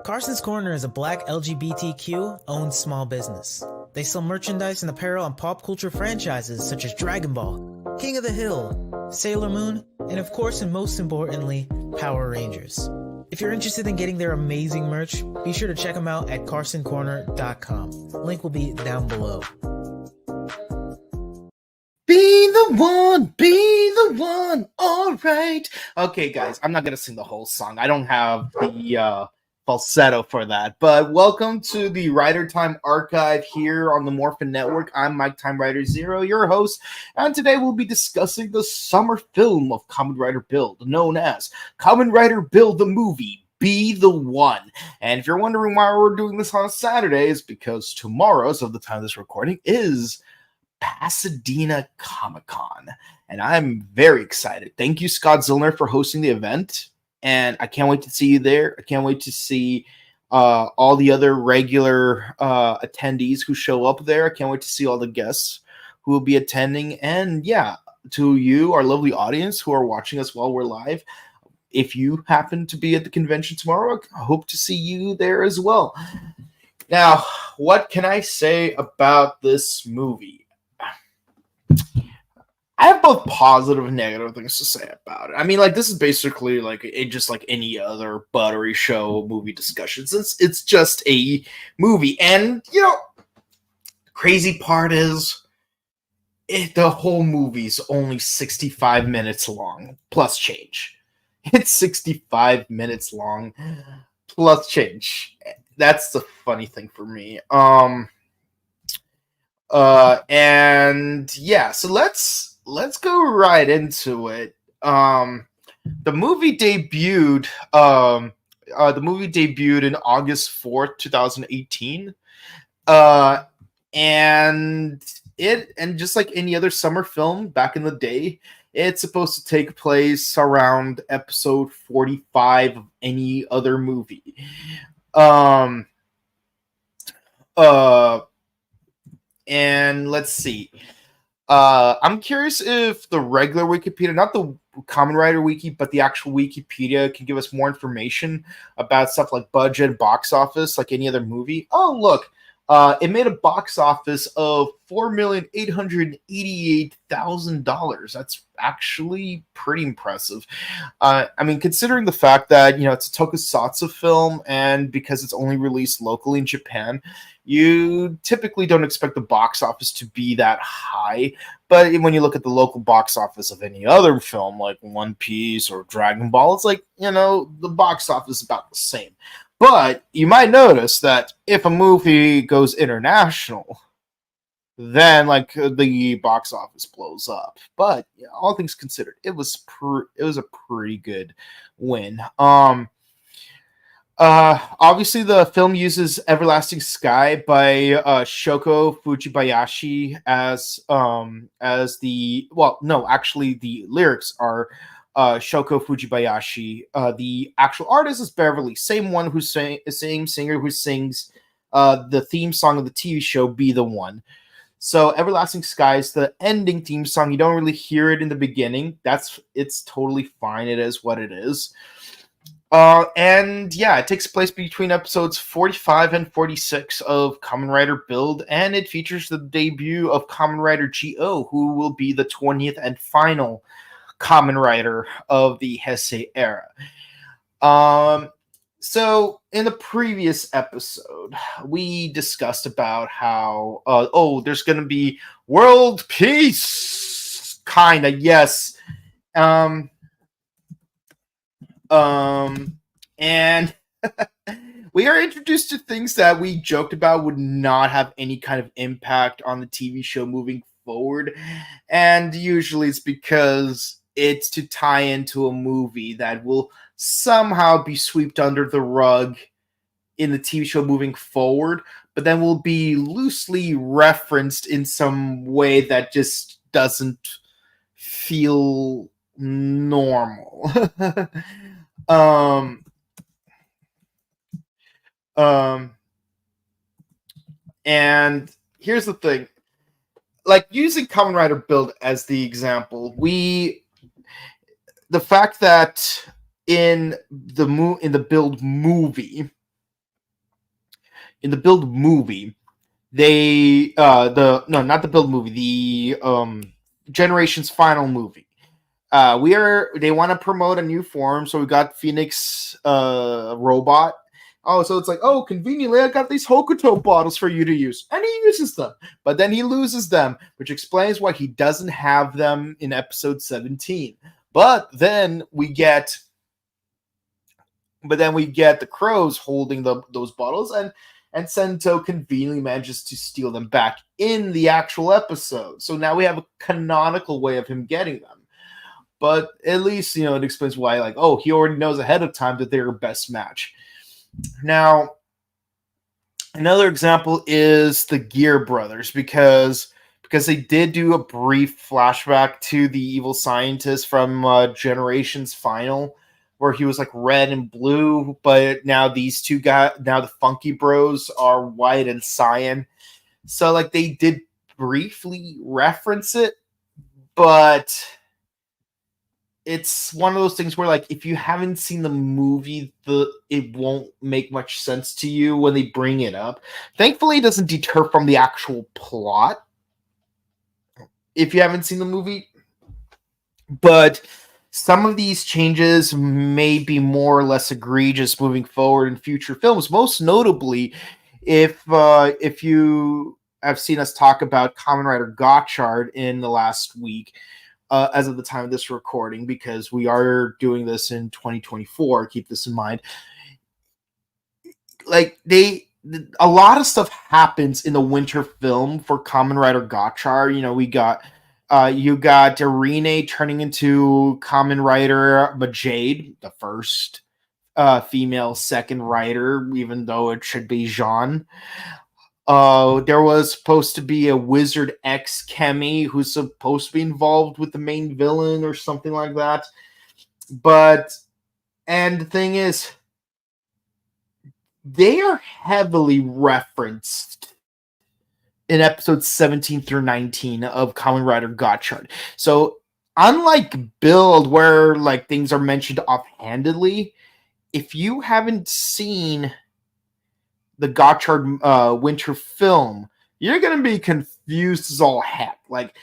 Carson's Corner is a black LGBTQ-owned small business. They sell merchandise and apparel on pop culture franchises such as Dragon Ball, King of the Hill, Sailor Moon, and of course and most importantly, Power Rangers. If you're interested in getting their amazing merch, be sure to check them out at carsoncorner.com. Link will be down below. Be the one, alright. Okay, guys, I'm not gonna sing the whole song. I don't have the falsetto for that. But welcome to the Rider Time Archive here on the Morphin Network. I'm Mike Time Rider Zero, your host, and today we'll be discussing the summer film of Kamen Rider Build, known as Kamen Rider Build the Movie. Be the One. And if you're wondering why we're doing this on a Saturday, it's because tomorrow, so the time of this recording, is Pasadena Comic-Con, and I'm very excited. Thank you, Scott Zillner, for hosting the event, and I can't wait to see you there. I can't wait to see all the other regular attendees who show up there. I can't wait to see all the guests who will be attending, and yeah, to you, our lovely audience who are watching us while we're live, if you happen to be at the convention tomorrow, I hope to see you there as well. Now, what can I say about this movie? I have both positive and negative things to say about it. I mean, like, this is basically like just like any other buttery show movie discussion. Since it's just a movie, and you know, the crazy part is, the whole movie's only 65 minutes long plus change. It's 65 minutes long plus change. That's the funny thing for me. And yeah, so let's go right into it. The movie debuted in August 4th, 2018. And just like any other summer film back in the day, it's supposed to take place around episode 45 of any other movie. And let's see. I'm curious if the regular Wikipedia, not the Kamen Rider Wiki, but the actual Wikipedia, can give us more information about stuff like budget, box office, like any other movie. Oh, look. It made a box office of $4,888,000. That's actually pretty impressive. I mean, considering the fact that, you know, it's a tokusatsu film, and because it's only released locally in Japan, you typically don't expect the box office to be that high. But when you look at the local box office of any other film, like One Piece or Dragon Ball, it's like, you know, the box office is about the same. But you might notice that if a movie goes international, then like the box office blows up. But yeah, all things considered, it was a pretty good win. Obviously the film uses Everlasting Sky by Shoko Fujibayashi as the, well, no, actually the lyrics are Shoko Fujibayashi. The actual artist is Beverly, same one who's same singer who sings the theme song of the TV show Be the One. So Everlasting Sky is the ending theme song. You don't really hear it in the beginning. It's totally fine. It is what it is. And yeah, it takes place between episodes 45 and 46 of Kamen Rider Build, and it features the debut of Kamen Rider G.O., who will be the 20th and final Kamen Rider of the Heisei era. So in the previous episode, we discussed about how there's going to be world peace, kinda, yes. And we are introduced to things that we joked about would not have any kind of impact on the TV show moving forward, and usually it's because it's to tie into a movie that will somehow be swept under the rug in the TV show moving forward, but then will be loosely referenced in some way that just doesn't feel normal. And here's the thing. Like, using Kamen Rider Build as the example, the fact that in the Build movie, in the Build movie, they not the Build movie, the Generations final movie. They want to promote a new form, so we got Phoenix robot. Oh, so it's like, oh, conveniently, I got these Hokuto bottles for you to use. And he uses them. But then he loses them, which explains why he doesn't have them in episode 17. But then we get the crows holding those bottles, and Sento conveniently manages to steal them back in the actual episode. So now we have a canonical way of him getting them. But at least, it explains why, like, oh, he already knows ahead of time that they're a best match. Now, another example is the Gear Brothers, because they did do a brief flashback to the evil scientist from Generations Final, where he was like red and blue, but now these two guys, now the Funky Bros are white and cyan. So like they did briefly reference it, but it's one of those things where, like, if you haven't seen the movie, it won't make much sense to you when they bring it up. Thankfully, it doesn't deter from the actual plot if you haven't seen the movie. But some of these changes may be more or less egregious moving forward in future films. Most notably, if you have seen us talk about Kamen Rider Gotchard in the last week, as of the time of this recording, because we are doing this in 2024. Keep this in mind. Like a lot of stuff happens in the winter film for Kamen Rider Gotchard. We got you got Irene turning into Kamen Rider Majade, the first female second rider, even though it should be Jean. There was supposed to be a Wizard X Kemi who's supposed to be involved with the main villain or something like that. And the thing is, they are heavily referenced in episodes 17 through 19 of Kamen Rider Gotchard. So, unlike Build, where like things are mentioned offhandedly, if you haven't seen the Gotchard winter film, you're gonna be confused as all heck. Like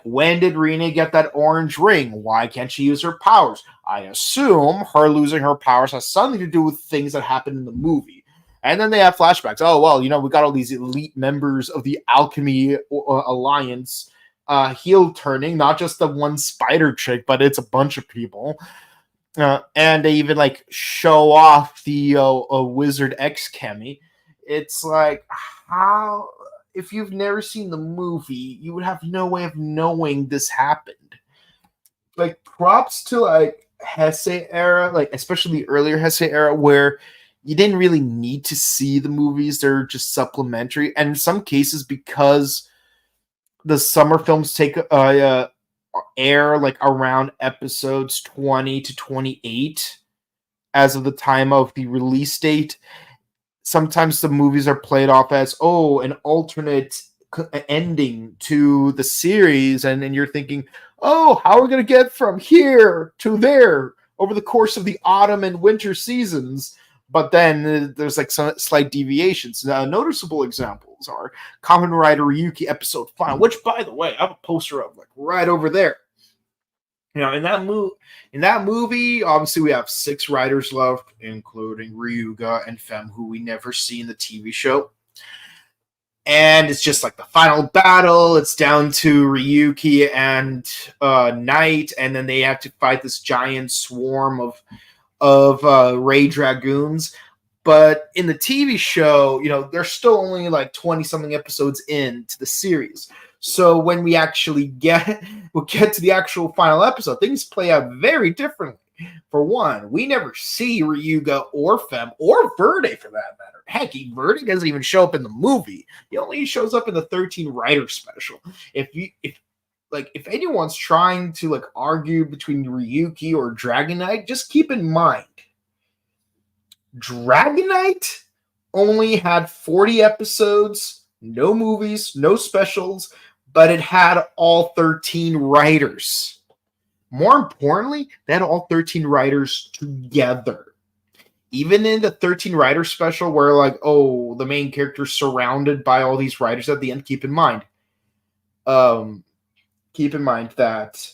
when did Rina get that orange ring? Why can't she use her powers? I assume her losing her powers has something to do with things that happened in the movie. And then they have flashbacks. Oh, well, we got all these elite members of the Alchemy Alliance heel turning, not just the one spider chick, but it's a bunch of people. And they even like show off the Wizard X Kemi. It's like, how, if you've never seen the movie, you would have no way of knowing this happened. Like, props to like Heisei era, like especially the earlier Heisei era, where you didn't really need to see the movies. They're just supplementary. And in some cases, because the summer films take air like around episodes 20 to 28 as of the time of the release date, sometimes the movies are played off as, oh, an alternate ending to the series, and you're thinking, oh, how are we going to get from here to there over the course of the autumn and winter seasons? But then there's like some slight deviations. Noticeable examples are Kamen Rider Ryuki episode 5, which, by the way, I have a poster of like right over there. In that movie, obviously we have 6 riders left, including Ryuga and Fem, who we never see in the TV show. And it's just like the final battle. It's down to Ryuki and Knight, and then they have to fight this giant swarm of Ray Dragoons. But in the TV show, they're still only like 20-something episodes into the series. So when we actually get to the actual final episode, things play out very differently. For one, we never see Ryuga or Fem or Verde for that matter. Heck, Verde doesn't even show up in the movie. He only shows up in the 13 Rider special. If anyone's trying to like argue between Ryuki or Dragonite, just keep in mind, Dragonite only had 40 episodes, no movies, no specials, but it had all 13 writers. More importantly, they had all 13 writers together. even in the 13 Rider special, where like, oh, the main character's surrounded by all these riders at the end, um, keep in mind that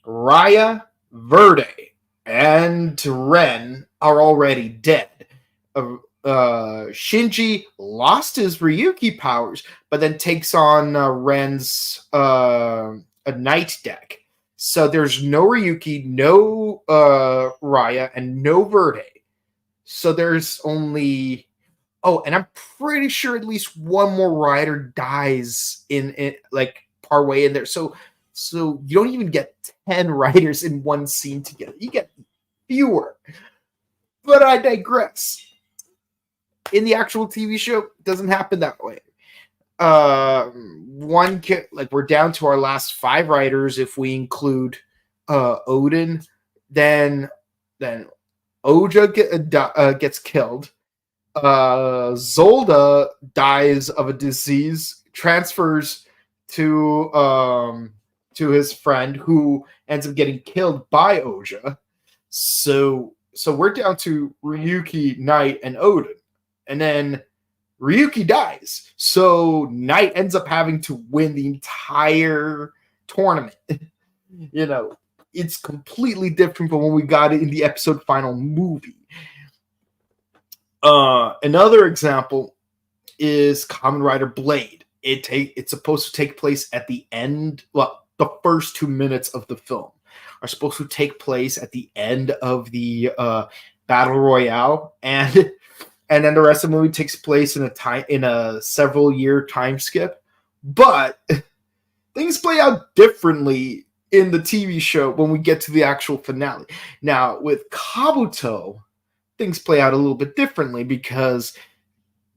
Raya, Verde, and Ren are already dead. Shinji lost his Ryuki powers, but then takes on Ren's a night deck. So there's no Ryuki, no Raya, and no Verde. So there's only and I'm pretty sure at least one more rider dies in like part way in there. So you don't even get 10 riders in one scene together. You get fewer. But I digress. In the actual TV show, it doesn't happen that way. Like we're down to our last 5 riders if we include Odin. Then Oja gets killed. Zolda dies of a disease, transfers to his friend, who ends up getting killed by Oja. So we're down to Ryuki, Knight, and Odin. And then Ryuki dies. So Knight ends up having to win the entire tournament. It's completely different from when we got it in the episode final movie. Another example is Kamen Rider Blade. It's supposed to take place at the end. Well, the first 2 minutes of the film are supposed to take place at the end of the battle royale, and then the rest of the movie takes place in a several year time skip. But things play out differently in the TV show when we get to the actual finale. Now, with Kabuto, things play out a little bit differently because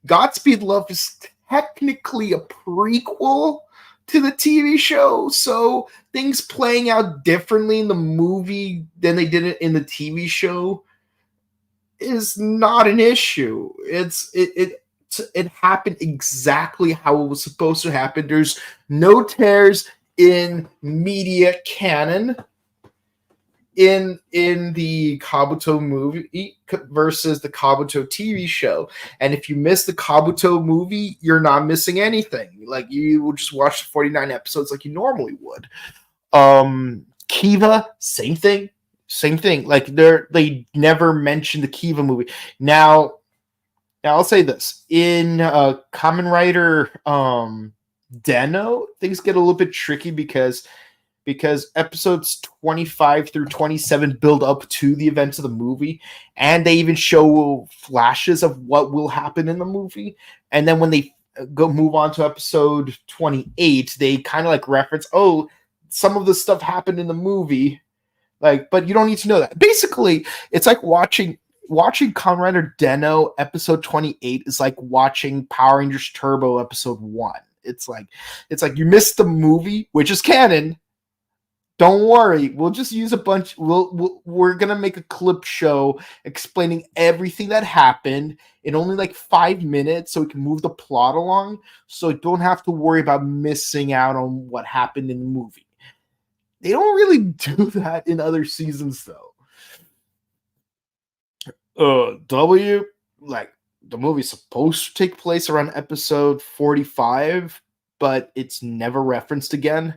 Godspeed Love is technically a prequel to the TV show, so things playing out differently in the movie than they did it in the TV show is not an issue. It happened exactly how it was supposed to happen. There's no tears in media canon in the Kabuto movie versus the Kabuto TV show. And if you miss the Kabuto movie, you're not missing anything. Like, you will just watch the 49 episodes like you normally would. Kiva, same thing. Like, they never mentioned the Kiva movie. Now I'll say this. In Kamen Rider Den-O, things get a little bit tricky because episodes 25 through 27 build up to the events of the movie, and they even show flashes of what will happen in the movie. And then when they move on to episode 28, they kind of like reference, some of the stuff happened in the movie, like, but you don't need to know that. Basically, it's like watching Kamen Rider Den-O episode 28 is like watching Power Rangers Turbo episode 1. It's like you missed the movie, which is canon. Don't worry, we'll just use a bunch. We're gonna make a clip show explaining everything that happened in only like 5 minutes, so we can move the plot along. So you don't have to worry about missing out on what happened in the movie. They don't really do that in other seasons, though. Like, the movie's supposed to take place around episode 45, but it's never referenced again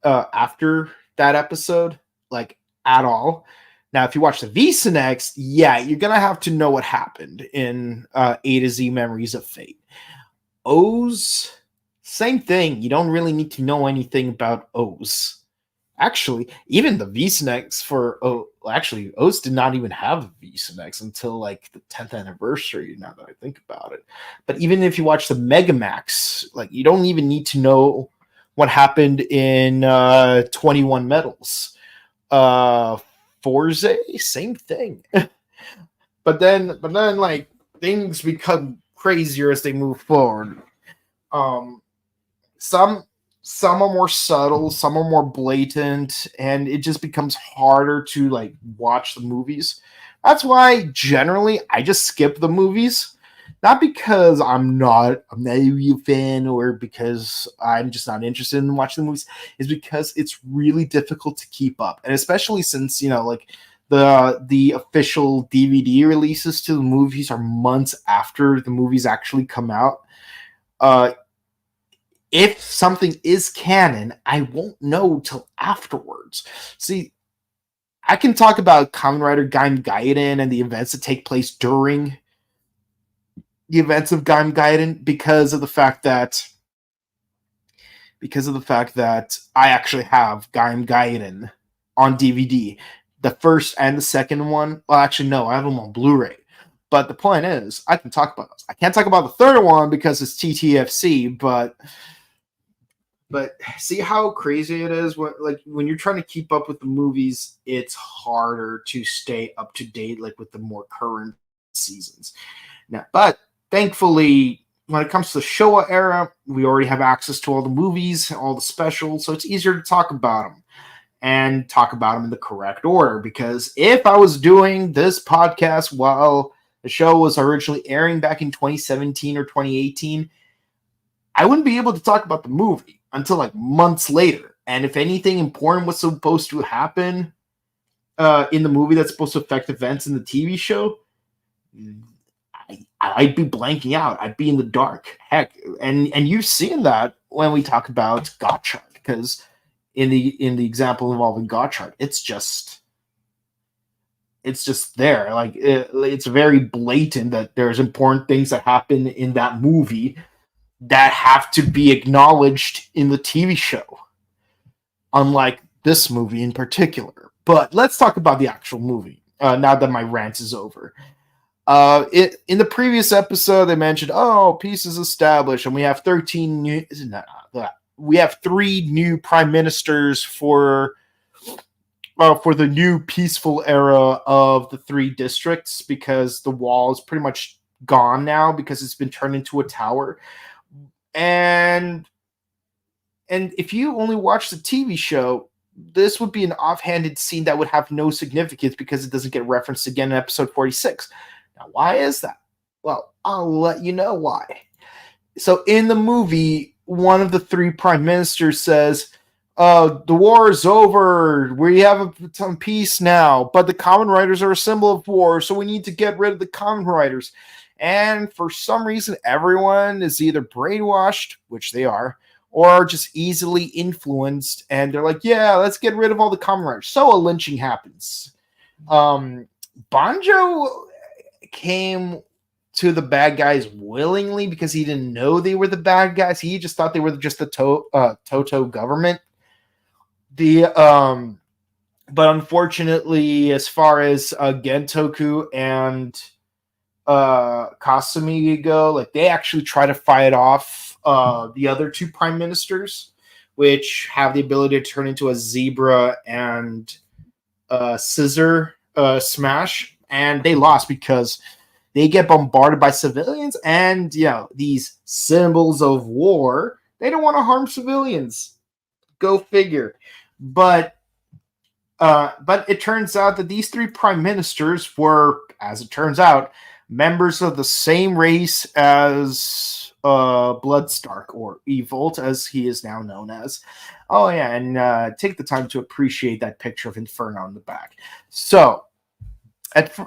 after that episode, like, at all. Now, if you watch the VESA next, you're gonna have to know what happened in A to Z Memories of Fate. O's, same thing. You don't really need to know anything about O's. Actually, even the VESA for O's did not even have the VESA until like the 10th anniversary, now that I think about it. But even if you watch the Megamax, like, you don't even need to know what happened in 21 Medals. Forze, same thing. but then like, things become crazier as they move forward. Some are more subtle, some are more blatant, and it just becomes harder to like watch the movies. That's why generally I just skip the movies. Not because I'm not a movie fan or because I'm just not interested in watching the movies. It's because it's really difficult to keep up. And especially since, like, the official DVD releases to the movies are months after the movies actually come out. If something is canon, I won't know till afterwards. See, I can talk about Kamen Rider Gaiden and the events that take place during the events of Gaiden because of the fact that I actually have Gaiden on DVD. The first and the second one. Well, actually, no, I have them on Blu-ray. But the point is, I can talk about those. I can't talk about the third one because it's TTFC, but see how crazy it is when you're trying to keep up with the movies, it's harder to stay up to date with the more current seasons. Now, but thankfully, when it comes to the Showa era, we already have access to all the movies, all the specials, so it's easier to talk about them and talk about them in the correct order. Because if I was doing this podcast while the show was originally airing back in 2017 or 2018, I wouldn't be able to talk about the movie until months later. And if anything important was supposed to happen in the movie that's supposed to affect events in the TV show, I'd be blanking out. I'd be in the dark. Heck, and you've seen that when we talk about Gotchard, because in the example involving Gotchard, it's just there. It's very blatant that there's important things that happen in that movie that have to be acknowledged in the TV show, unlike this movie in particular. But let's talk about the actual movie now that my rant is over. In the previous episode, they mentioned, peace is established, and we have 13 new. We have 3 new prime ministers for the new peaceful era of the 3 districts, because the wall is pretty much gone now because it's been turned into a tower. And if you only watch the TV show, this would be an offhanded scene that would have no significance because it doesn't get referenced again in episode 46. Now, why is that? Well, I'll let you know why. So in the movie, one of the 3 prime ministers says, the war is over. We have some peace now, but the Kamen Riders are a symbol of war, so we need to get rid of the Kamen Riders. And for some reason, everyone is either brainwashed, which they are, or just easily influenced, and they're like, yeah, let's get rid of all the Kamen Riders. So a lynching happens. Banjo came to the bad guys willingly because he didn't know they were the bad guys. He just thought they were just the Toto government. But unfortunately, as far as Gentoku and Kasumi go, they actually try to fight off the other 2 prime ministers, which have the ability to turn into a zebra and scissor smash, and they lost because they get bombarded by civilians, and these symbols of war, they don't want to harm civilians. Go figure. But it turns out that these 3 prime ministers were, as it turns out, members of the same race as Bloodstark, or Evolt, as he is now known as. Oh yeah, and take the time to appreciate that picture of Inferno in the back. So, if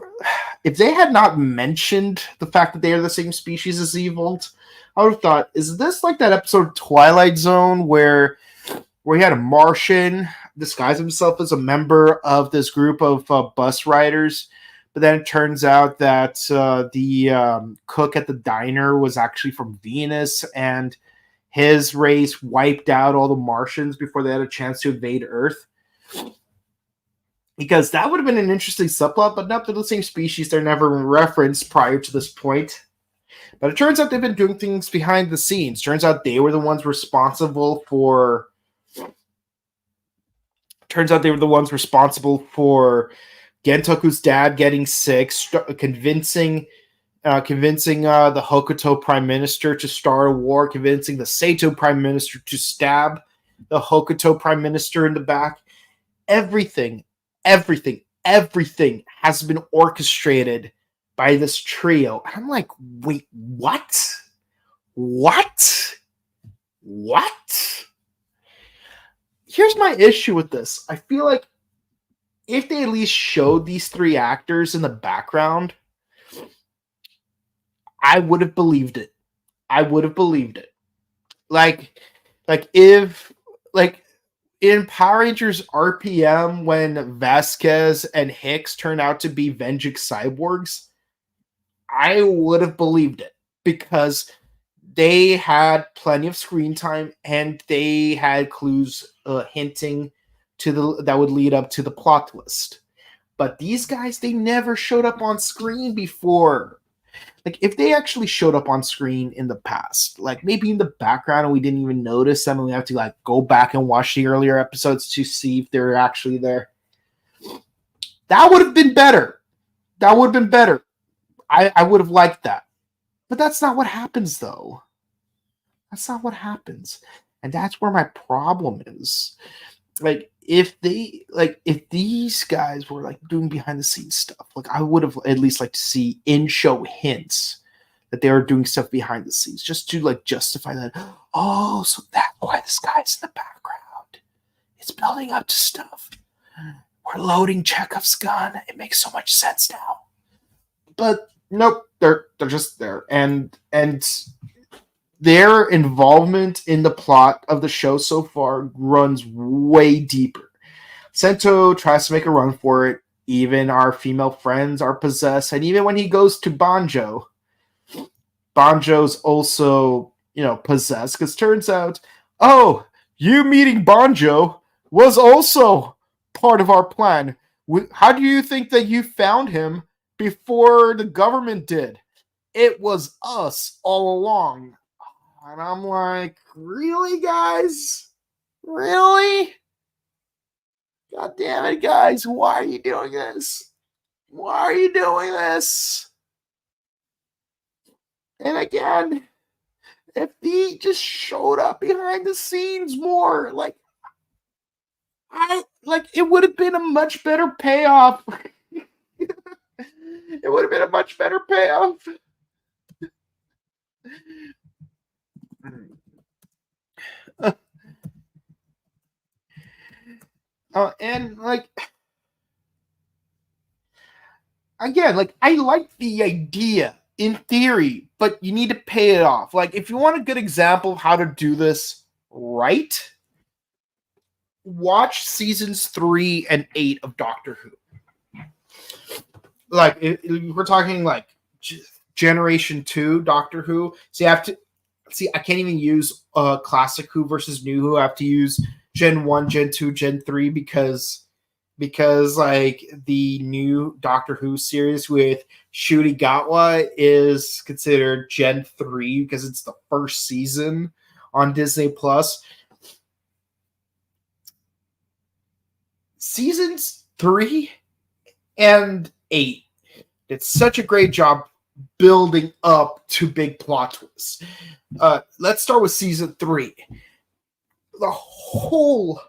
they had not mentioned the fact that they are the same species as Evolt, I would have thought, is this like that episode of Twilight Zone where he had a Martian disguise himself as a member of this group of bus riders, but then it turns out that the cook at the diner was actually from Venus, and his race wiped out all the Martians before they had a chance to invade Earth. Because that would have been an interesting subplot, but not they're the same species. They're never referenced prior to this point. But it turns out they've been doing things behind the scenes. Turns out they were the ones responsible for Gentoku's dad getting sick, convincing the Hokuto Prime Minister to start a war, convincing the Sato Prime Minister to stab the Hokuto Prime Minister in the back. Everything has been orchestrated by this trio. And I'm like, wait, what? Here's my issue with this. I feel like if they at least showed these three actors in the background, I would have believed it. I would have believed it. If in Power Rangers RPM, when Vasquez and Hicks turned out to be Venjix cyborgs, I would have believed it because they had plenty of screen time and they had clues hinting to that would lead up to the plot twist. But these guys, they never showed up on screen before. Like, if they actually showed up on screen in the past, like maybe in the background and we didn't even notice them and we have to like go back and watch the earlier episodes to see if they're actually there, that would have been better. That would have been better. I would have liked that. But that's not what happens, though. That's not what happens. And that's where my problem is. If these guys were like doing behind the scenes stuff, like I would have at least liked to see in-show hints that they were doing stuff behind the scenes, just to like justify that. Oh, so that's why this guy's in the background. It's building up to stuff. We're loading Chekhov's gun. It makes so much sense now. But nope, they're just there, and their involvement in the plot of the show so far runs way deeper. Sento tries to make a run for it. Even our female friends are possessed, and even when he goes to Banjo, Banjo's also, possessed, because turns out, oh, you meeting Banjo was also part of our plan. How do you think that you found him before the government did? It was us all along. And I'm like, really, guys? Really? God damn it, guys. Why are you doing this? Why are you doing this? And again, if he just showed up behind the scenes more, it would have been a much better payoff. It would have been a much better payoff. I like the idea in theory, but you need to pay it off. Like, if you want a good example of how to do this right, watch seasons 3 and 8 of Doctor Who. Like, if we're talking like Generation 2 Doctor Who, so you have to see. I can't even use Classic Who versus New Who. I have to use Gen 1, Gen 2, Gen 3 because like the new Doctor Who series with Ncuti Gatwa is considered Gen 3 because it's the first season on Disney Plus. Seasons 3 and 8 did such a great job building up to big plot twists. Let's start with season 3. The whole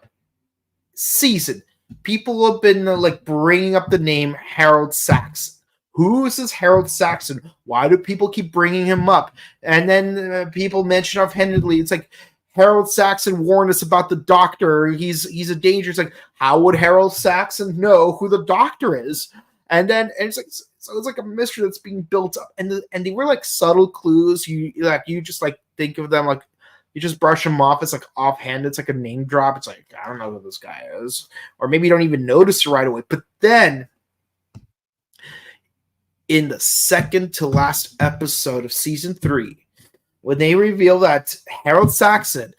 season, people have been bringing up the name Harold Saxon. Who is this Harold Saxon? Why do people keep bringing him up? And then people mention offhandedly, it's like, Harold Saxon warned us about the Doctor. He's a danger. It's like, how would Harold Saxon know who the Doctor is? And it's like, so it's like a mystery that's being built up. And they were like subtle clues. You just like think of them like, you just brush them off. It's like offhand. It's like a name drop. It's like, I don't know who this guy is. Or maybe you don't even notice it right away. But then in the second to last episode of season 3, when they reveal that Harold Saxon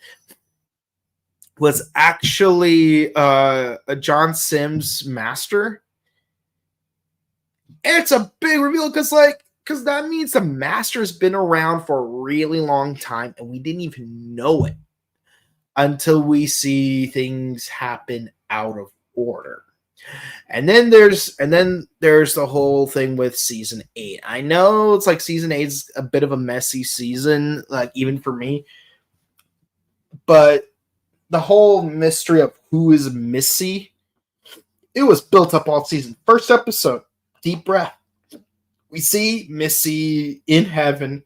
was actually a John Sims master, it's a big reveal because that means the master's been around for a really long time and we didn't even know it until we see things happen out of order. And then there's the whole thing with season 8. I know it's like season 8 is a bit of a messy season, like even for me. But the whole mystery of who is Missy, it was built up all season. First episode, deep breath. We see Missy in heaven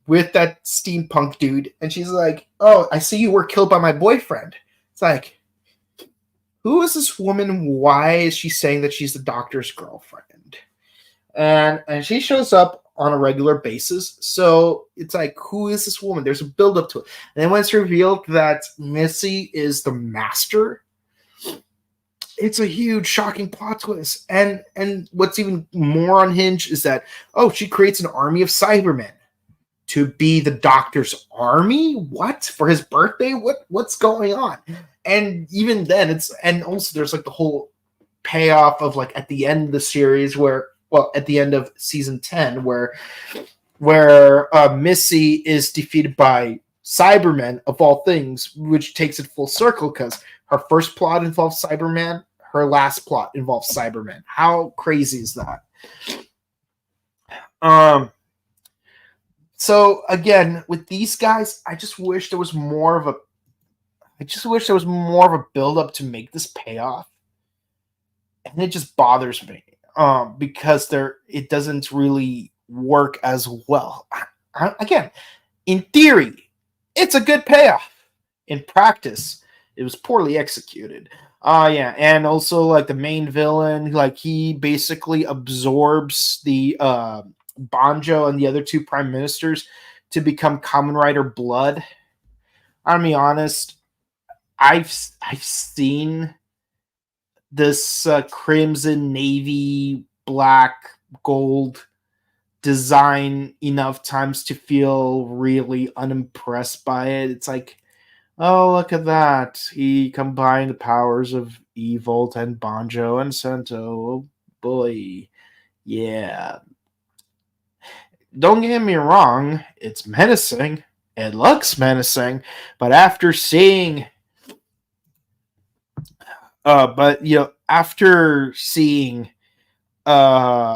with that steampunk dude, and she's like, "Oh, I see you were killed by my boyfriend." It's like, who is this woman? Why is she saying that she's the doctor's girlfriend? And she shows up on a regular basis. So it's like, who is this woman? There's a build up to it. And then when it's revealed that Missy is the master, it's a huge shocking plot twist. And what's even more unhinged is that, oh, she creates an army of Cybermen to be the doctor's army. What, for his birthday? What's going on? And even then, and also there's like the whole payoff of like at the end of the series where, well, at the end of season 10 where Missy is defeated by Cybermen of all things, which takes it full circle because her first plot involves Cyberman, her last plot involves Cybermen. How crazy is that? So again, with these guys, I just wish there was more of a build up to make this payoff. And it just bothers me. Because it doesn't really work as well. Again, in theory, it's a good payoff. In practice, it was poorly executed. Yeah, and also like the main villain, like he basically absorbs the Banjo and the other two prime ministers to become Kamen Rider Blood. I'll be honest, I've seen this crimson, navy, black, gold design enough times to feel really unimpressed by it. It's like, oh, look at that. He combined the powers of Evolt and Banjo and Sento. Oh, boy. Yeah. Don't get me wrong. It's menacing. It looks menacing. But after seeing... after seeing Grand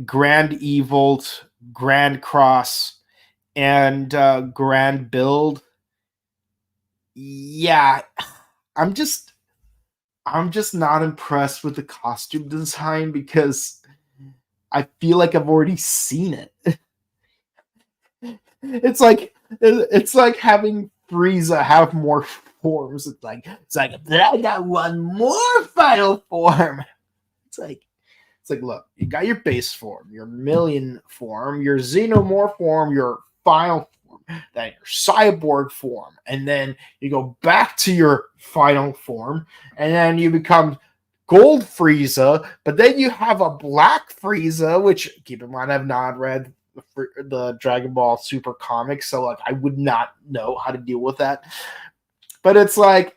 Evolt, Grand Cross, and Grand Build, yeah, I'm just not impressed with the costume design because I feel like I've already seen it. It's like having Frieza have more forms. It's like, but I got one more final form. It's like, look, you got your base form, your million form, your xenomorph form, your final form, then your cyborg form, and then you go back to your final form, and then you become Gold Frieza, but then you have a Black Frieza, which, keep in mind, I've not read the Dragon Ball Super comics, so like I would not know how to deal with that. But it's like,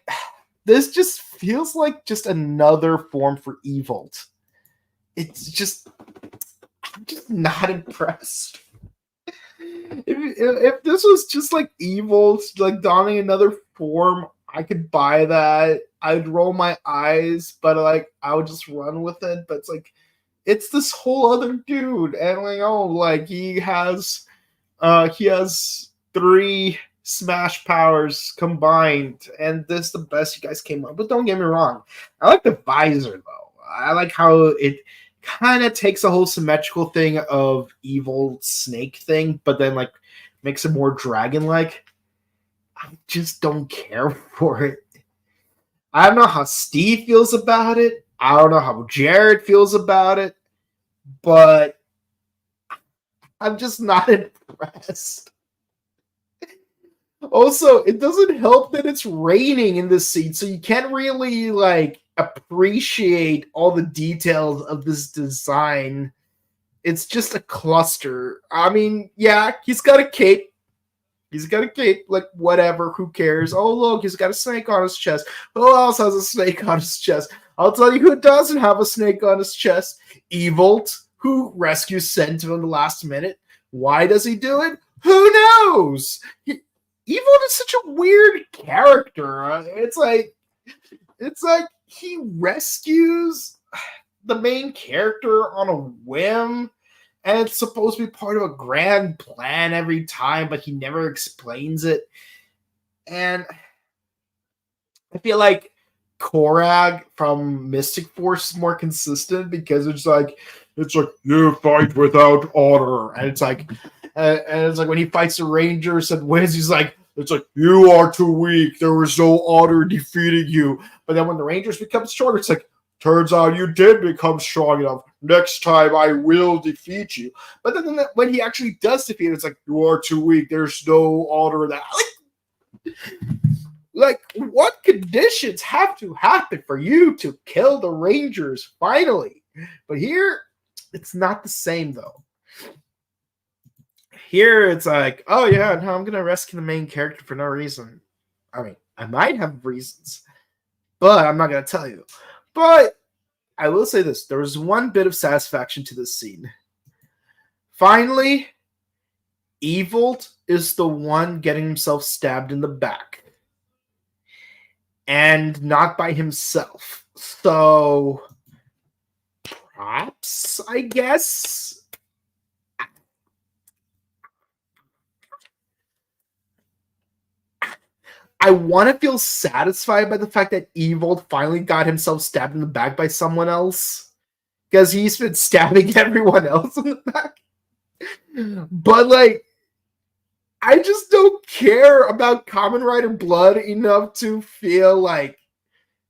this just feels like just another form for Evolt. It's just, I'm just not impressed. If this was just like Evolt, like donning another form, I could buy that. I'd roll my eyes, but like I would just run with it. But it's like, it's this whole other dude, and like, oh, like he has 3 Smash powers combined, and this is the best you guys came up. But don't get me wrong, I like the visor though. I like how it kind of takes a whole symmetrical thing of evil snake thing, but then like makes it more dragon-like. I just don't care for it. I don't know how Steve feels about it. I don't know how Jared feels about it, but I'm just not impressed. Also, it doesn't help that it's raining in this scene, so you can't really like appreciate all the details of this design. It's just a cluster. I mean, yeah, he's got a cape. Like, whatever, who cares? Oh, look, he's got a snake on his chest. Who else has a snake on his chest? I'll tell you who doesn't have a snake on his chest. Evolt, who rescues Sento in the last minute. Why does he do it? Who knows? Evolt is such a weird character. It's like he rescues the main character on a whim, and it's supposed to be part of a grand plan every time, but he never explains it. And I feel like Korag from Mystic Force is more consistent because it's like you fight without order, and it's like when he fights the Rangers and wins, he's like, It's like, you are too weak. There was no honor in defeating you. But then when the Rangers become stronger, it's like, turns out you did become strong enough. Next time I will defeat you. But then when he actually does defeat it, it's like, you are too weak. There's no honor in that. Like, what conditions have to happen for you to kill the Rangers finally? But here, it's not the same, though. Here, it's like, oh, yeah, no, I'm going to rescue the main character for no reason. I mean, I might have reasons, but I'm not going to tell you. But I will say this. There was one bit of satisfaction to this scene. Finally, Evil is the one getting himself stabbed in the back. And not by himself. So, perhaps, I guess. I want to feel satisfied by the fact that Evil finally got himself stabbed in the back by someone else. Because he's been stabbing everyone else in the back. But, like, I just don't care about Kamen Rider Blood enough to feel, like,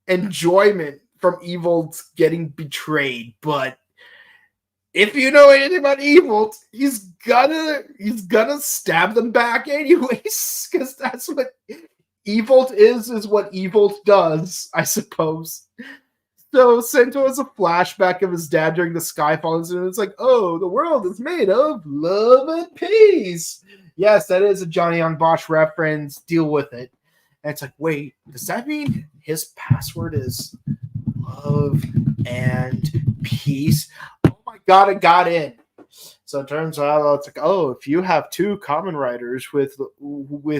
enjoyment from Evil getting betrayed. But if you know anything about Evil, he's gonna stab them back anyways. Because that's what Evil is what Evil does, I suppose. So Sento has a flashback of his dad during the Skyfall incident. It's like, oh, the world is made of love and peace. Yes, that is a Johnny Young Bosch reference. Deal with it. And it's like, wait, does that mean his password is love and peace? Oh my god, I got in. So it turns out it's like, oh, if you have two Kamen Riders with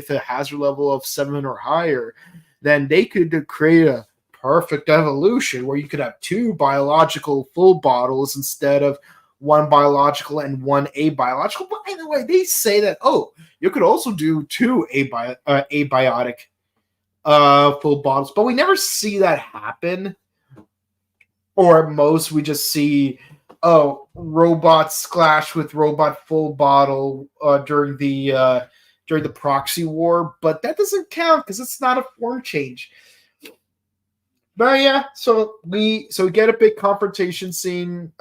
a hazard level of 7 or higher, then they could create a perfect evolution where you could have two biological full bottles instead of one biological and one abiological. But by the way, they say that, oh, you could also do two abiotic full bottles, but we never see that happen. Or at most, we just see, oh, robots clash with robot full bottle during the proxy war, but that doesn't count because it's not a form change. But yeah, so we get a big confrontation scene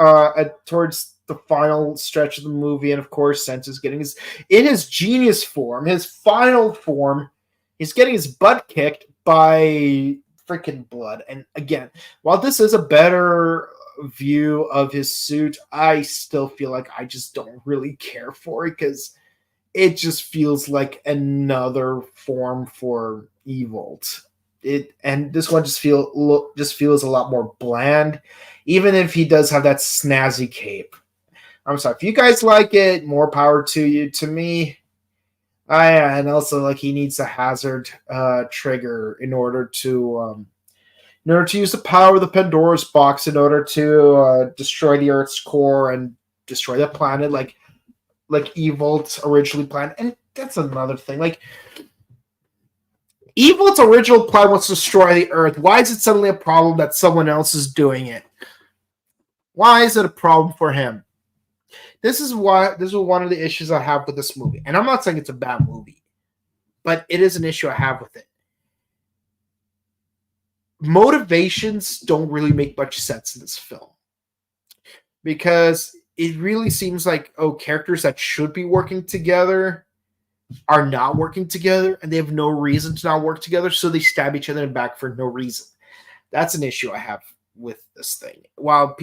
towards the final stretch of the movie, and of course, Sento's getting in his genius form, his final form. He's getting his butt kicked by freaking Blood. And again, while this is a better view of his suit, I still feel like I just don't really care for it because it just feels like another form for Evil. And this one just feels a lot more bland, even if he does have that snazzy cape. I'm sorry, if you guys like it, more power to you. To me, and also like he needs a hazard trigger in order to use the power of the Pandora's box in order to destroy the Earth's core and destroy the planet, like Evil originally planned. And that's another thing, like. Evil's original plan was to destroy the Earth. Why is it suddenly a problem that someone else is doing it? Why is it a problem for him? This is one of the issues I have with this movie. And I'm not saying it's a bad movie, but it is an issue I have with it. Motivations don't really make much sense in this film. Because it really seems like, characters that should be working together are not working together, and they have no reason to not work together, so they stab each other in the back for no reason. That's an issue I have with this thing. While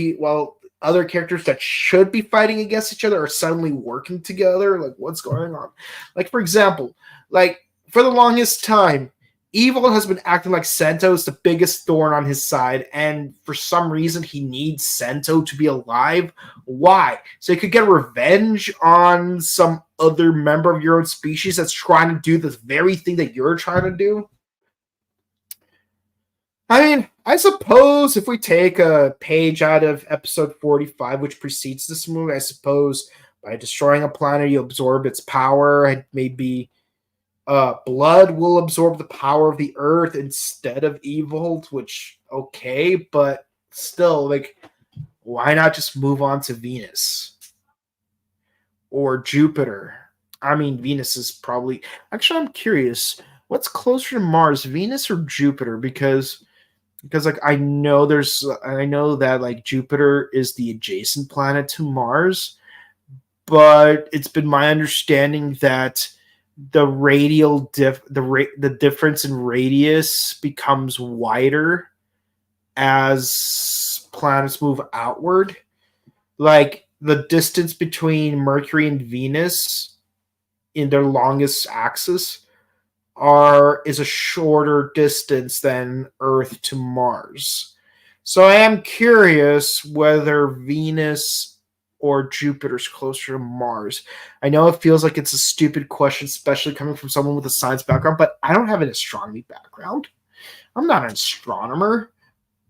other characters that should be fighting against each other are suddenly working together, like, what's going on? Like, for example, like, for the longest time, Evil has been acting like Sento is the biggest thorn on his side, and for some reason he needs Sento to be alive. Why? So he could get revenge on some other member of your own species that's trying to do the very thing that you're trying to do? I mean, I suppose if we take a page out of episode 45, which precedes this movie, I suppose by destroying a planet, you absorb its power, and maybe Blood will absorb the power of the Earth instead of Evil, which, okay, but still, like, why not just move on to Venus? Or Jupiter? I mean, Venus is probably. Actually, I'm curious. What's closer to Mars, Venus or Jupiter? Because like I know that like Jupiter is the adjacent planet to Mars, but it's been my understanding that the difference in radius becomes wider as planets move outward. Like the distance between Mercury and Venus in their longest axis is a shorter distance than Earth to Mars. So I am curious whether Venus or Jupiter's closer to Mars. I know it feels like it's a stupid question, especially coming from someone with a science background, but I don't have an astronomy background. I'm not an astronomer.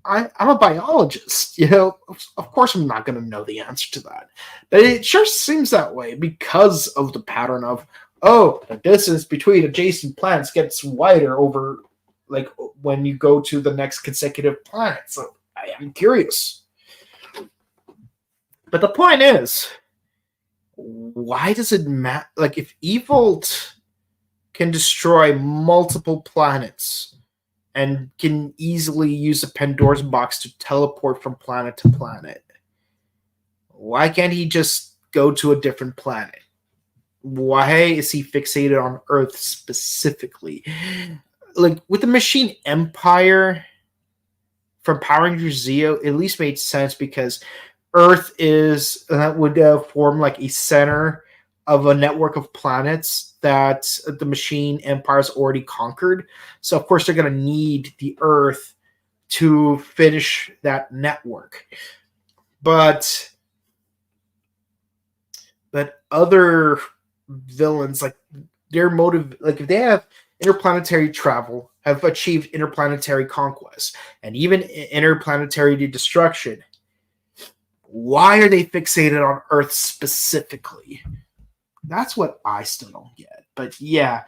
I'm a biologist. Of course I'm not going to know the answer to that. But it sure seems that way because of the pattern of, the distance between adjacent planets gets wider over, like, when you go to the next consecutive planet. So I am curious. But the point is, why does it matter? Like, if Evolt can destroy multiple planets and can easily use a Pandora's box to teleport from planet to planet, why can't he just go to a different planet? Why is he fixated on Earth specifically? Like, with the Machine Empire from Power Rangers Zeo, it at least made sense because Earth would form like a center of a network of planets that the Machine Empire's already conquered. So of course they're going to need the Earth to finish that network. But other villains, like, their motive, like, if they have interplanetary travel, have achieved interplanetary conquest, and even interplanetary destruction, why are they fixated on Earth specifically? That's what I still don't get. But yeah.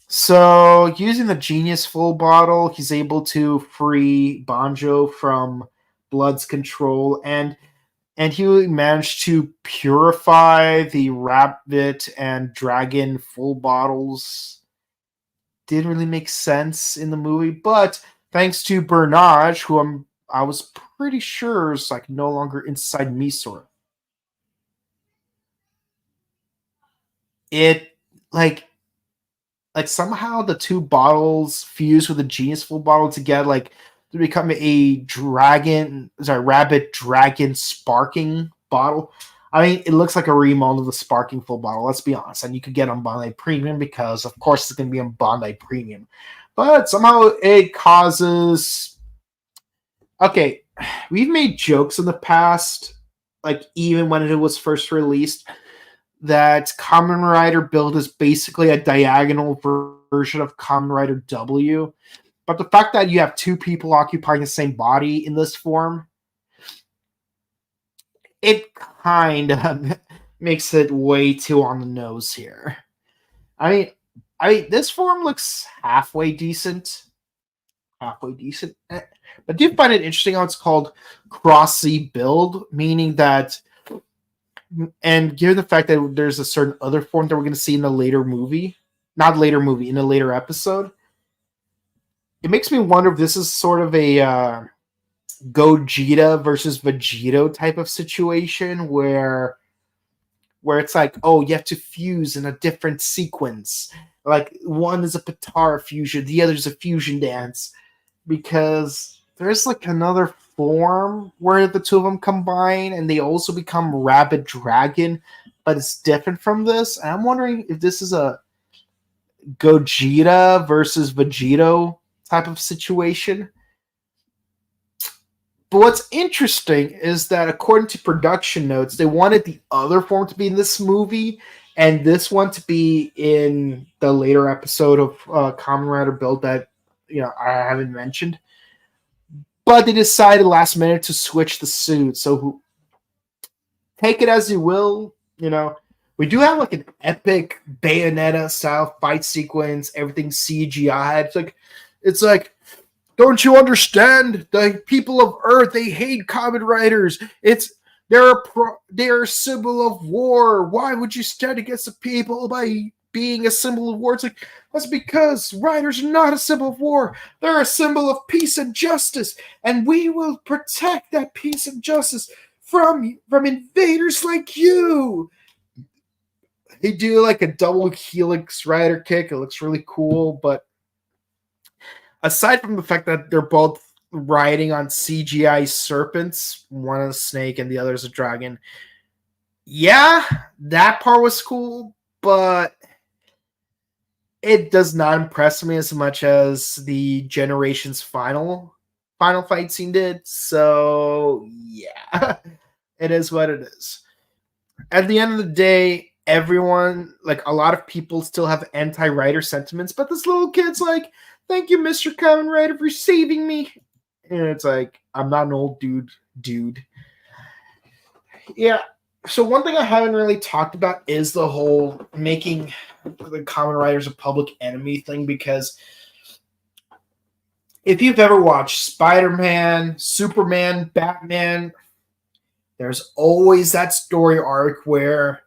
So using the Genius Full Bottle, he's able to free Banjo from Blood's control, and he managed to purify the Rabbit and Dragon Full Bottles. Didn't really make sense in the movie, but thanks to Bernage, who I was pretty sure is like no longer inside Misor. It like somehow the two bottles fuse with a Genius Full Bottle together, like, to become a Rabbit Dragon Sparking Bottle. I mean, it looks like a remodel of the Sparking Full Bottle, let's be honest. And you could get on Bandai Premium because, of course, it's going to be on Bandai Premium. But somehow it causes... Okay, we've made jokes in the past, like, even when it was first released, that Kamen Rider Build is basically a diagonal version of Kamen Rider W. But the fact that you have two people occupying the same body in this form, it kind of makes it way too on the nose here. I mean, this form looks halfway decent. But do you find it interesting how it's called Crossy Build, meaning that, and given the fact that there's a certain other form that we're going to see in a later movie, in a later episode, it makes me wonder if this is sort of a Gogeta versus Vegito type of situation where it's like, you have to fuse in a different sequence. Like, one is a Patara fusion, the other is a fusion dance, because there's like another form where the two of them combine and they also become Rabbit Dragon, but it's different from this. And I'm wondering if this is a Gogeta versus Vegito type of situation. But what's interesting is that according to production notes, they wanted the other form to be in this movie and this one to be in the later episode of Kamen Rider Build that I haven't mentioned. But they decided last minute to switch the suit. So take it as you will. We do have like an epic Bayonetta style fight sequence, everything CGI. It's like, don't you understand? The people of Earth, they hate Kamen Riders. It's They're a symbol of war. Why would you stand against the people by being a symbol of war? It's like, that's because riders are not a symbol of war. They're a symbol of peace and justice, and we will protect that peace and justice from invaders like you. They do like a double helix rider kick. It looks really cool, but aside from the fact that they're both riding on CGI serpents, one is a snake and the other is a dragon, yeah, that part was cool, but it does not impress me as much as the Generations final fight scene did. So yeah, it is what it is. At the end of the day, everyone, like a lot of people, still have anti-Rider sentiments, but this little kid's like, "Thank you, Mr. Kamen Rider, for saving me." And it's like, I'm not an old dude. Yeah. So one thing I haven't really talked about is the whole making the Kamen Riders a public enemy thing, because if you've ever watched Spider-Man, Superman, Batman, there's always that story arc where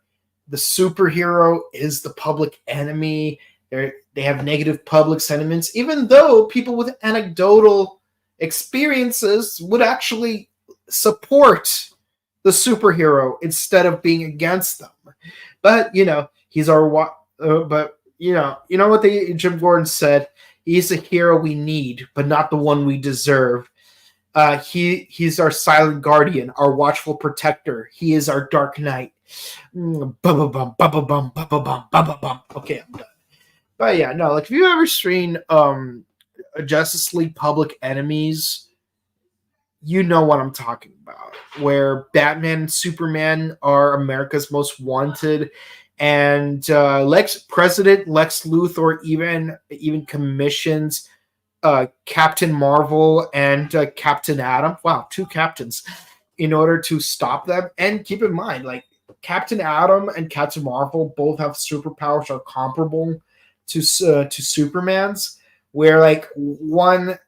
the superhero is the public enemy. They have negative public sentiments, even though people with anecdotal experiences would actually support the superhero instead of being against them. But he's our but you know what Jim Gordon said. He's a hero we need, but not the one we deserve. He's our silent guardian, our watchful protector. He is our dark knight. Okay, I'm done. But yeah, no, like if you've ever seen Justice League Public Enemies, you know what I'm talking about. Where Batman and Superman are America's most wanted, and President Lex Luthor even commissions Captain Marvel and Captain Atom. Wow, two captains, in order to stop them. And keep in mind, like, Captain Atom and Captain Marvel both have superpowers that are comparable to Superman's, where like one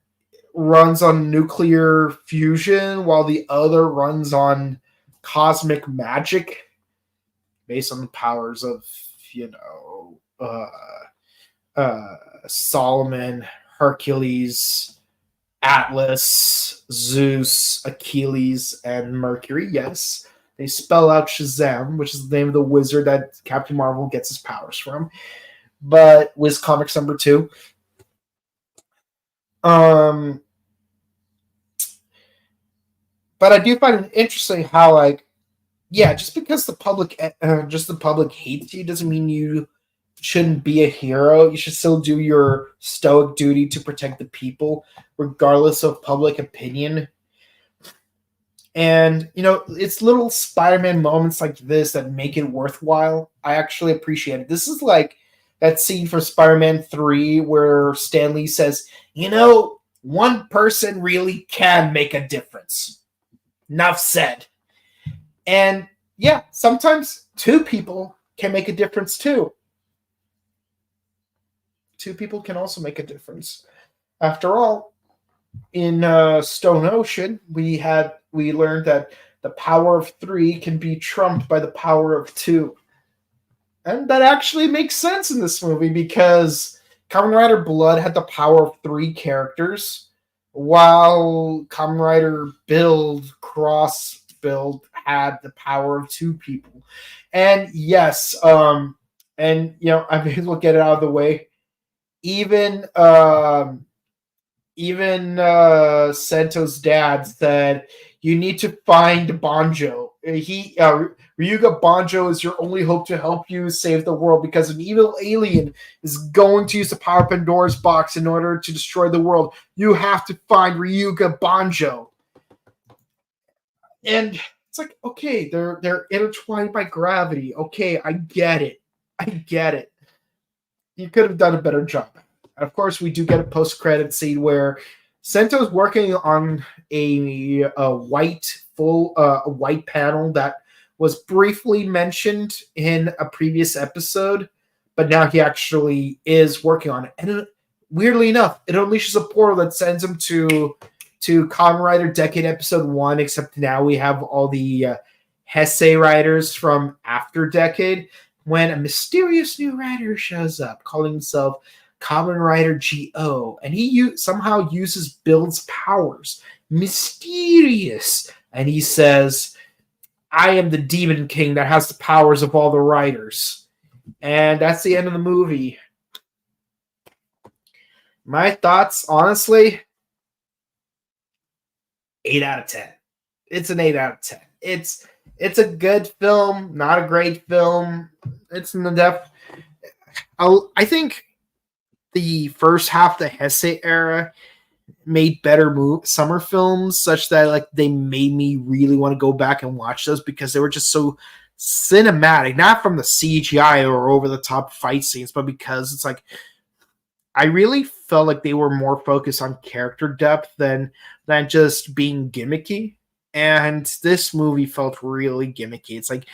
runs on nuclear fusion while the other runs on cosmic magic, based on the powers of Solomon, Hercules, Atlas, Zeus, Achilles, and Mercury. Yes, they spell out Shazam, which is the name of the wizard that Captain Marvel gets his powers from. But Wiz Comics #2. But I do find it interesting how, like, yeah, just because the public hates you doesn't mean you shouldn't be a hero. You should still do your stoic duty to protect the people, regardless of public opinion. And, it's little Spider-Man moments like this that make it worthwhile. I actually appreciate it. This is like that scene from Spider-Man 3 where Stan Lee says, one person really can make a difference. Enough said. And yeah, sometimes two people can make a difference too. Two people can also make a difference. After all, in Stone Ocean, we learned that the power of 3 can be trumped by the power of 2. And that actually makes sense in this movie, because Kamen Rider Blood had the power of 3 characters, while Kamen Rider Cross Build had the power of 2 people. And yes, I may as well get it out of the way. Even Sento's dad said, you need to find Banjo. Ryuga Banjo is your only hope to help you save the world, because an evil alien is going to use the power of Pandora's box in order to destroy the world. You have to find Ryuga Banjo. And it's like, okay, they're intertwined by gravity. Okay, I get it. You could have done a better job. And of course, we do get a post-credit scene where Sento's working on a white panel that was briefly mentioned in a previous episode, but now he actually is working on it. And weirdly enough, it unleashes a portal that sends him to Kamen Rider Decade Episode 1, except now we have all the Heisei riders from After Decade when a mysterious new rider shows up calling himself Kamen Rider GO, and he somehow uses Build's powers. Mysterious. And he says, I am the Demon King that has the powers of all the riders. And that's the end of the movie. My thoughts, honestly, 8 out of 10. It's an 8 out of 10. It's a good film, not a great film. It's in the depth. I think the first half of the Heisei era made better summer films, such that like they made me really want to go back and watch those because they were just so cinematic. Not from the CGI or over the top fight scenes, but because it's like I really felt like they were more focused on character depth than just being gimmicky. And this movie felt really gimmicky. It's like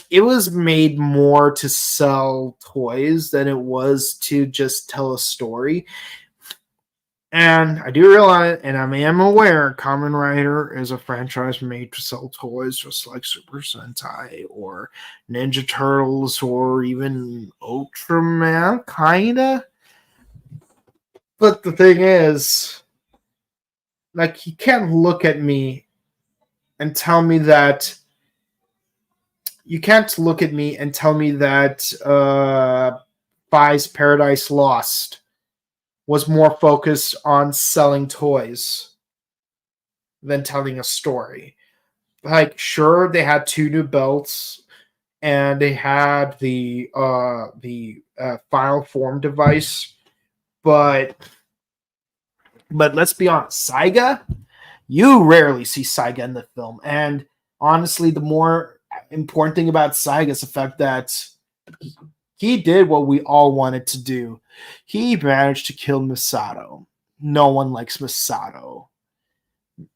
it was made more to sell toys than it was to just tell a story. And I do realize, and I am aware, Kamen Rider is a franchise made to sell toys, just like Super Sentai or Ninja Turtles or even Ultraman, kinda. But the thing is, like, you can't look at me and tell me that. You can't look at me and tell me that Fi's Paradise Lost was more focused on selling toys than telling a story. Like, sure, they had 2 new belts, and they had the final form device, but let's be honest, Saiga, you rarely see Saiga in the film, and honestly, the more important thing about Saiga is the fact that he did what we all wanted to do. He managed to kill Misato. No one likes Misato.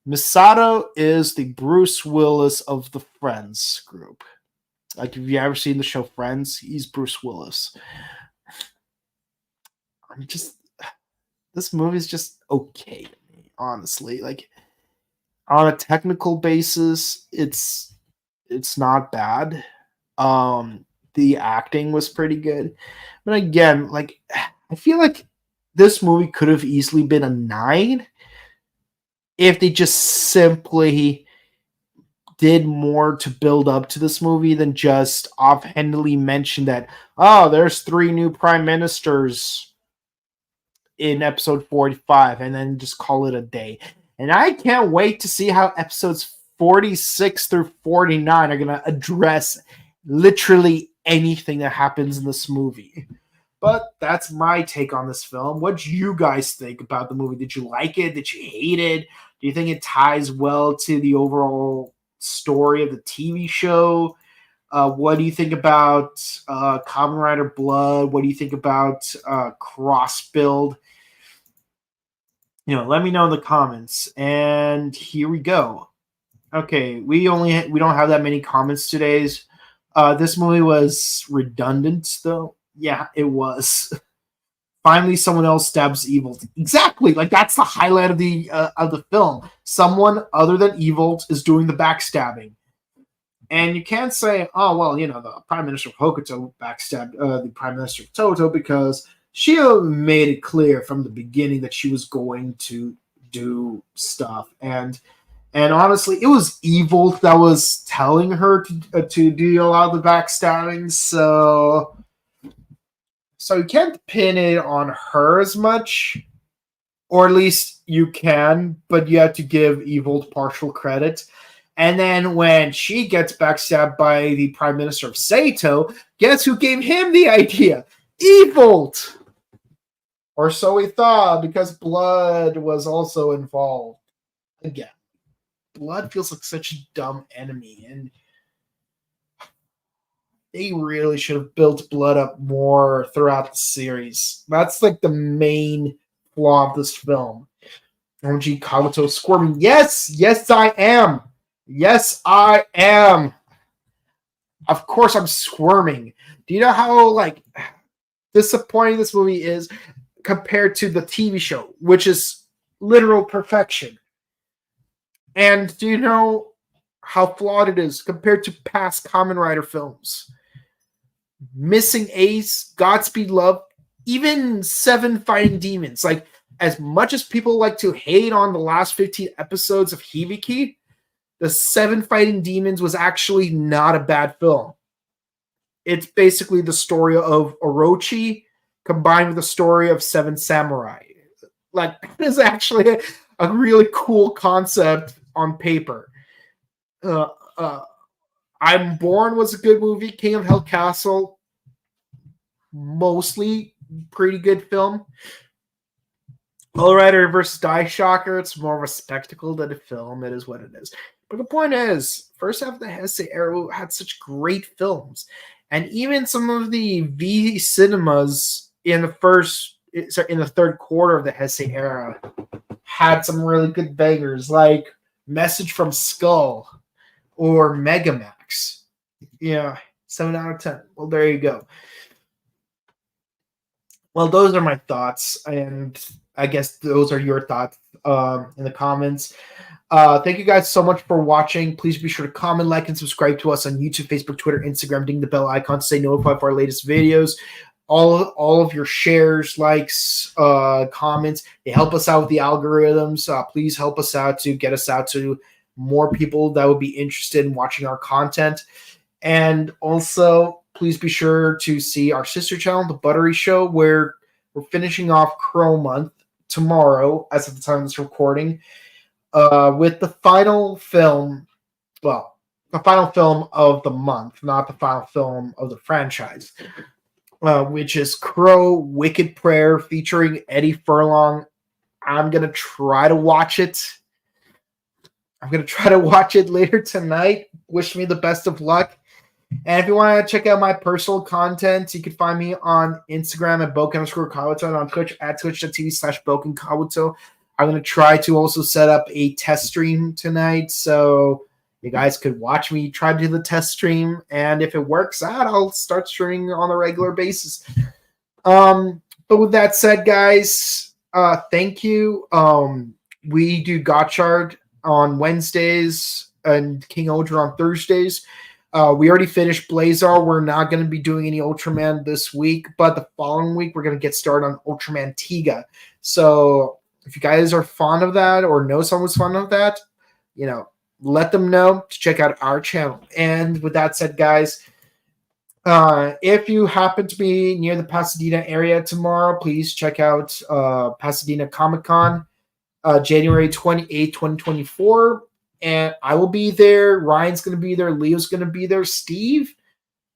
Misato is the Bruce Willis of the Friends group. Like, if you ever seen the show Friends, he's Bruce Willis. This movie's just okay to me, honestly. Like, on a technical basis, it's not bad. The acting was pretty good. But again, like, I feel like this movie could have easily been a 9 if they just simply did more to build up to this movie than just offhandedly mention that, oh, there's 3 new prime ministers in episode 45, and then just call it a day. And I can't wait to see how episodes 46 through 49 are going to address literally anything that happens in this movie. But that's my take on this film. What do you guys think about the movie? Did you like it? Did you hate it? Do you think it ties well to the overall story of the TV show? What do you think about Kamen Rider Blood? What do you think about Cross Build? Let me know in the comments. And here we go. Okay, we don't have that many comments today. This movie was redundant, though. Yeah, it was. Finally, someone else stabs Evil. Exactly, like that's the highlight of the film. Someone other than Evil is doing the backstabbing, and you can't say, "Oh, well, the Prime Minister of Hokuto backstabbed the Prime Minister of Toto," because she made it clear from the beginning that she was going to do stuff, and honestly, it was Evil that was telling her to do a lot of the backstabbing, so you can't pin it on her as much, or at least you can, but you have to give Evil partial credit. And then when she gets backstabbed by the Prime Minister of Sato, guess who gave him the idea? Evil! Or so we thought, because Blood was also involved. Again, Blood feels like such a dumb enemy, and they really should have built Blood up more throughout the series. That's like the main flaw of this film. OG Kabuto squirming. Yes, I am. Yes, I am. Of course I'm squirming. Do you know how disappointing this movie is compared to the TV show, which is literal perfection? And do you know how flawed it is compared to past Kamen Rider films. Missing Ace, Godspeed Love, even Seven Fighting Demons. Like, as much as people like to hate on the last 15 episodes of Hibiki, the Seven Fighting Demons was actually not a bad film. It's basically the story of Orochi combined with the story of Seven Samurai. Like, that is actually a really cool concept on paper. I'm Born was a good movie. King of Hell Castle, mostly pretty good film. All Rider versus Die Shocker, it's more of a spectacle than a film. It is what it is. But the point is, first half of the Heisei era had such great films. And even some of the V cinemas in the third quarter of the Heisei era had some really good bangers, like Message from Skull or Megamax. Yeah, 7 out of 10. Well, there you go. Well, those are my thoughts, and I guess those are your thoughts in the comments. Thank you guys so much for watching. Please be sure to comment, like, and subscribe to us on YouTube, Facebook, Twitter, Instagram. Ding the bell icon to stay notified for our latest videos. All of your shares, likes, comments, they help us out with the algorithms. Please help us out to get us out to more people that would be interested in watching our content. And also, please be sure to see our sister channel, The Buttery Show, where we're finishing off Crow Month tomorrow, as of the time of this recording, with the final film, well, the final film of the month, not the final film of the franchise, which is Crow Wicked Prayer featuring Eddie Furlong. I'm going to try to watch it. I'm going to try to watch it later tonight. Wish me the best of luck. And if you want to check out my personal content, you can find me on Instagram at Boken_Kabuto and on Twitch at twitch.tv/BokenKabuto. I'm going to try to also set up a test stream tonight, so you guys could watch me try to do the test stream. And if it works out, I'll start streaming on a regular basis. But with that said, guys, thank you. We do Gotchard on Wednesdays and King Odra on Thursdays. We already finished Blazar. We're not going to be doing any Ultraman this week, but the following week we're going to get started on Ultraman Tiga. So if you guys are fond of that or know someone's fond of that, let them know to check out our channel. And with that said, guys, if you happen to be near the Pasadena area tomorrow, please check out Pasadena Comic-Con, January 28th, 2024. And I will be there. Ryan's going to be there. Leo's going to be there. Steve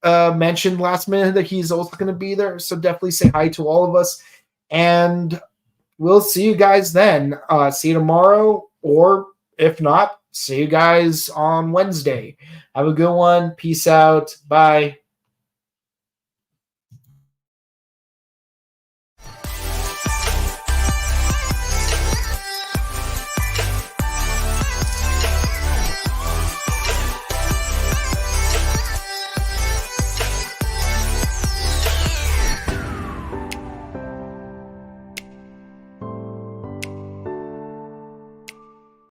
mentioned last minute that he's also going to be there. So definitely say hi to all of us. And we'll see you guys then. See you tomorrow. Or if not, see you guys on Wednesday. Have a good one. Peace out. Bye.